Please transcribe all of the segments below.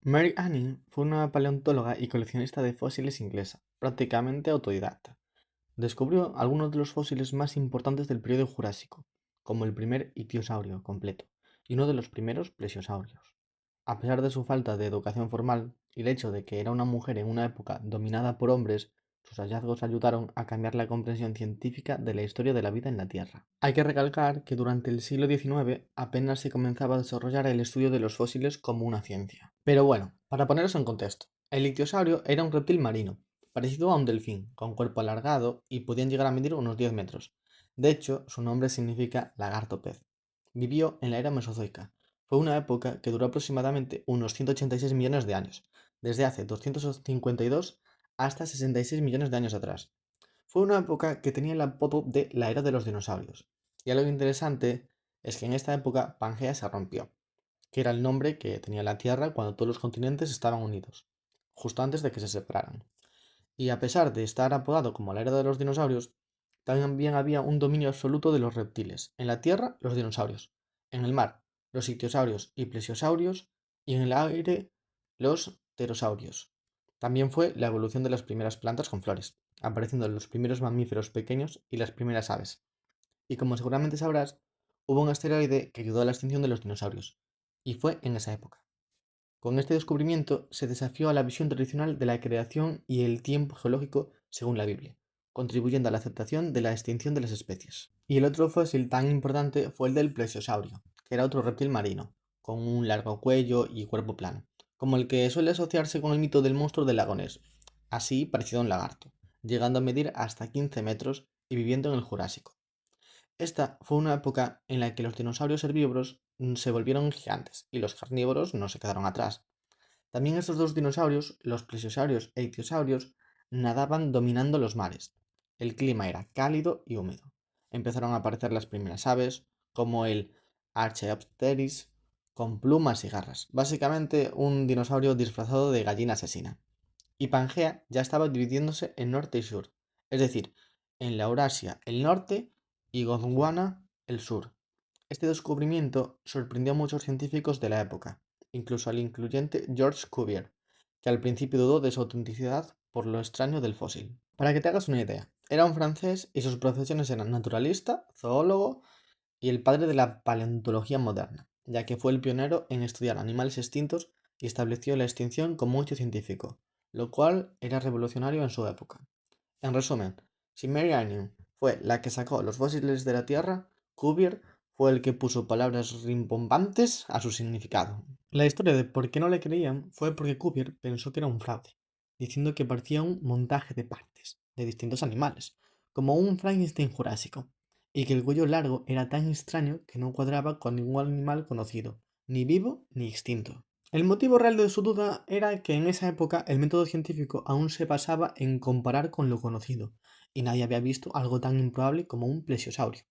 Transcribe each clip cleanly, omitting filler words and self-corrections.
Mary Anning fue una paleontóloga y coleccionista de fósiles inglesa, prácticamente autodidacta. Descubrió algunos de los fósiles más importantes del periodo Jurásico, como el primer ictiosaurio completo y uno de los primeros plesiosaurios. A pesar de su falta de educación formal y el hecho de que era una mujer en una época dominada por hombres, sus hallazgos ayudaron a cambiar la comprensión científica de la historia de la vida en la Tierra. Hay que recalcar que durante el siglo XIX apenas se comenzaba a desarrollar el estudio de los fósiles como una ciencia. Pero bueno, para poneros en contexto, el ictiosaurio era un reptil marino, parecido a un delfín, con cuerpo alargado y podían llegar a medir unos 10 metros. De hecho, su nombre significa lagarto pez. Vivió en la era Mesozoica. Fue una época que duró aproximadamente unos 186 millones de años, desde hace 252 hasta 66 millones de años atrás. Fue una época que tenía el apodo de la era de los dinosaurios. Y algo interesante es que en esta época Pangea se rompió, que era el nombre que tenía la Tierra cuando todos los continentes estaban unidos, justo antes de que se separaran. Y a pesar de estar apodado como la era de los dinosaurios, también había un dominio absoluto de los reptiles. En la tierra, los dinosaurios. En el mar, los ictiosaurios y plesiosaurios. Y en el aire, los pterosaurios. También fue la evolución de las primeras plantas con flores, apareciendo los primeros mamíferos pequeños y las primeras aves. Y como seguramente sabrás, hubo un asteroide que ayudó a la extinción de los dinosaurios. Y fue en esa época. Con este descubrimiento se desafió a la visión tradicional de la creación y el tiempo geológico según la Biblia, contribuyendo a la aceptación de la extinción de las especies. Y el otro fósil tan importante fue el del plesiosaurio, que era otro reptil marino, con un largo cuello y cuerpo plano, como el que suele asociarse con el mito del monstruo del lago Ness, así parecido a un lagarto, llegando a medir hasta 15 metros y viviendo en el Jurásico. Esta fue una época en la que los dinosaurios herbívoros se volvieron gigantes y los carnívoros no se quedaron atrás. También estos dos dinosaurios, los plesiosaurios e ictiosaurios, nadaban dominando los mares. El clima era cálido y húmedo. Empezaron a aparecer las primeras aves, como el Archaeopteryx, con plumas y garras, básicamente un dinosaurio disfrazado de gallina asesina. Y Pangea ya estaba dividiéndose en norte y sur, es decir, en la Eurasia el norte y Gondwana el sur. Este descubrimiento sorprendió a muchos científicos de la época, incluso al incluyente George Cuvier, que al principio dudó de su autenticidad por lo extraño del fósil. Para que te hagas una idea, era un francés y sus profesiones eran naturalista, zoólogo y el padre de la paleontología moderna, ya que fue el pionero en estudiar animales extintos y estableció la extinción como hecho científico, lo cual era revolucionario en su época. En resumen, si Mary Anning fue la que sacó los fósiles de la Tierra, Cuvier fue el que puso palabras rimbombantes a su significado. La historia de por qué no le creían fue porque Cuvier pensó que era un fraude, diciendo que parecía un montaje de partes de distintos animales, como un Frankenstein jurásico, y que el cuello largo era tan extraño que no cuadraba con ningún animal conocido, ni vivo ni extinto. El motivo real de su duda era que en esa época el método científico aún se basaba en comparar con lo conocido, y nadie había visto algo tan improbable como un plesiosaurio.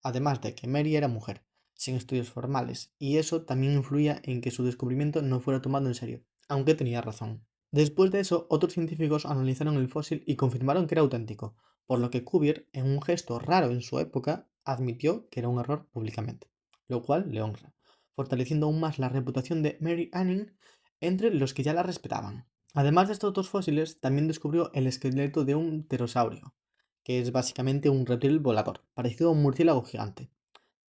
Además de que Mary era mujer, sin estudios formales, y eso también influía en que su descubrimiento no fuera tomado en serio, aunque tenía razón. Después de eso, otros científicos analizaron el fósil y confirmaron que era auténtico, por lo que Cuvier, en un gesto raro en su época, admitió que era un error públicamente, lo cual le honra, fortaleciendo aún más la reputación de Mary Anning entre los que ya la respetaban. Además de estos dos fósiles, también descubrió el esqueleto de un pterosaurio, que es básicamente un reptil volador, parecido a un murciélago gigante,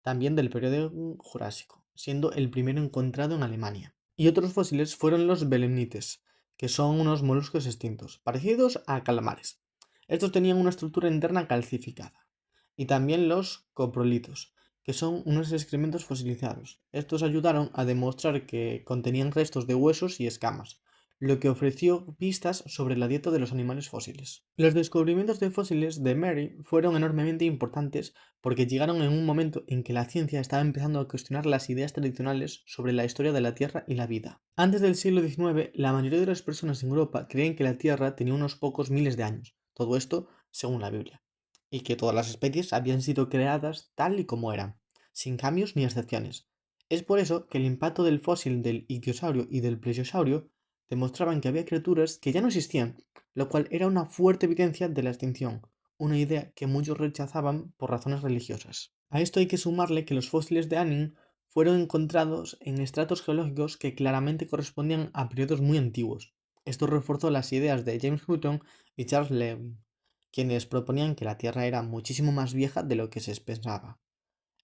también del periodo Jurásico, siendo el primero encontrado en Alemania. Y otros fósiles fueron los belemnites, que son unos moluscos extintos, parecidos a calamares. Estos tenían una estructura interna calcificada. Y también los coprolitos, que son unos excrementos fosilizados. Estos ayudaron a demostrar que contenían restos de huesos y escamas, lo que ofreció pistas sobre la dieta de los animales fósiles. Los descubrimientos de fósiles de Mary fueron enormemente importantes porque llegaron en un momento en que la ciencia estaba empezando a cuestionar las ideas tradicionales sobre la historia de la Tierra y la vida. Antes del siglo XIX, la mayoría de las personas en Europa creían que la Tierra tenía unos pocos miles de años, todo esto según la Biblia, y que todas las especies habían sido creadas tal y como eran, sin cambios ni excepciones. Es por eso que el impacto del fósil del ictiosaurio y del plesiosaurio demostraban que había criaturas que ya no existían, lo cual era una fuerte evidencia de la extinción, una idea que muchos rechazaban por razones religiosas. A esto hay que sumarle que los fósiles de Anning fueron encontrados en estratos geológicos que claramente correspondían a periodos muy antiguos. Esto reforzó las ideas de James Hutton y Charles Lewin, quienes proponían que la Tierra era muchísimo más vieja de lo que se pensaba.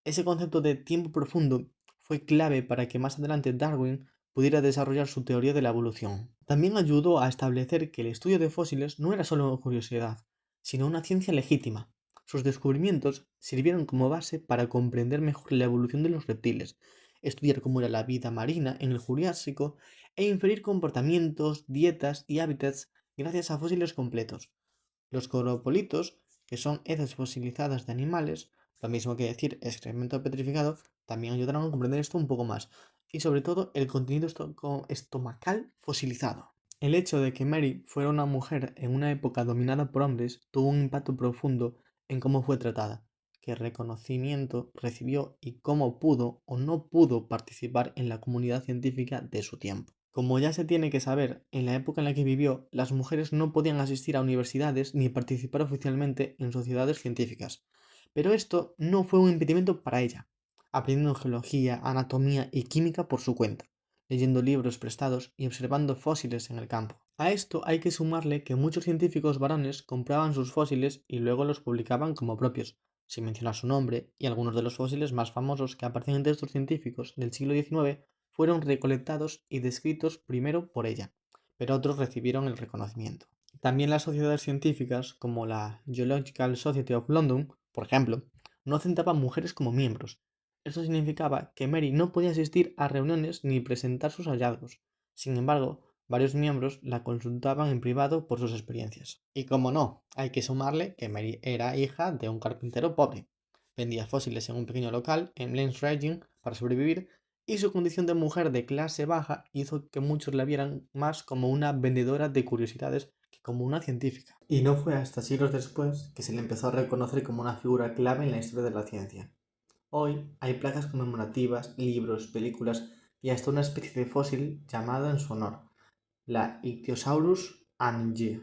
Ese concepto de tiempo profundo fue clave para que más adelante Darwin pudiera desarrollar su teoría de la evolución. También ayudó a establecer que el estudio de fósiles no era solo curiosidad, sino una ciencia legítima. Sus descubrimientos sirvieron como base para comprender mejor la evolución de los reptiles, estudiar cómo era la vida marina en el Jurásico e inferir comportamientos, dietas y hábitats gracias a fósiles completos. Los coropolitos, que son heces fosilizadas de animales, lo mismo que decir excremento petrificado, también ayudaron a comprender esto un poco más. Y sobre todo el contenido estomacal fosilizado. El hecho de que Mary fuera una mujer en una época dominada por hombres tuvo un impacto profundo en cómo fue tratada, qué reconocimiento recibió y cómo pudo o no pudo participar en la comunidad científica de su tiempo. Como ya se tiene que saber, en la época en la que vivió, las mujeres no podían asistir a universidades ni participar oficialmente en sociedades científicas. Pero esto no fue un impedimento para ella, aprendiendo geología, anatomía y química por su cuenta, leyendo libros prestados y observando fósiles en el campo. A esto hay que sumarle que muchos científicos varones compraban sus fósiles y luego los publicaban como propios, sin mencionar su nombre, y algunos de los fósiles más famosos que aparecen en textos científicos del siglo XIX fueron recolectados y descritos primero por ella, pero otros recibieron el reconocimiento. También las sociedades científicas, como la Geological Society of London, por ejemplo, no aceptaban mujeres como miembros. Esto significaba que Mary no podía asistir a reuniones ni presentar sus hallazgos. Sin embargo, varios miembros la consultaban en privado por sus experiencias. Y como no, hay que sumarle que Mary era hija de un carpintero pobre. Vendía fósiles en un pequeño local en Lens Regin para sobrevivir y su condición de mujer de clase baja hizo que muchos la vieran más como una vendedora de curiosidades que como una científica. Y no fue hasta siglos después que se le empezó a reconocer como una figura clave en la historia de la ciencia. Hoy hay placas conmemorativas, libros, películas y hasta una especie de fósil llamada en su honor, la Ichthyosaurus angie.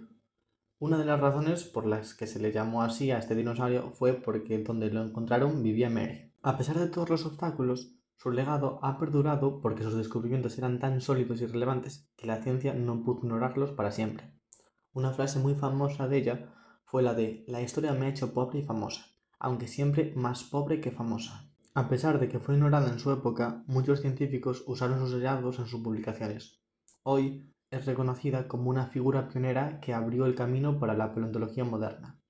Una de las razones por las que se le llamó así a este dinosaurio fue porque donde lo encontraron vivía Mary. A pesar de todos los obstáculos, su legado ha perdurado porque sus descubrimientos eran tan sólidos y relevantes que la ciencia no pudo ignorarlos para siempre. Una frase muy famosa de ella fue la de "La historia me ha hecho pobre y famosa, aunque siempre más pobre que famosa". A pesar de que fue ignorada en su época, muchos científicos usaron sus hallazgos en sus publicaciones. Hoy es reconocida como una figura pionera que abrió el camino para la paleontología moderna.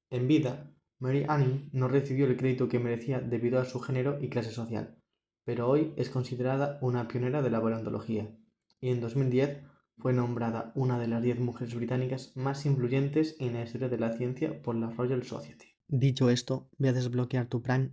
En vida, Mary Anning no recibió el crédito que merecía debido a su género y clase social, pero hoy es considerada una pionera de la paleontología, y en 2010 fue nombrada una de las 10 mujeres británicas más influyentes en la historia de la ciencia por la Royal Society. Dicho esto, voy a desbloquear tu Prime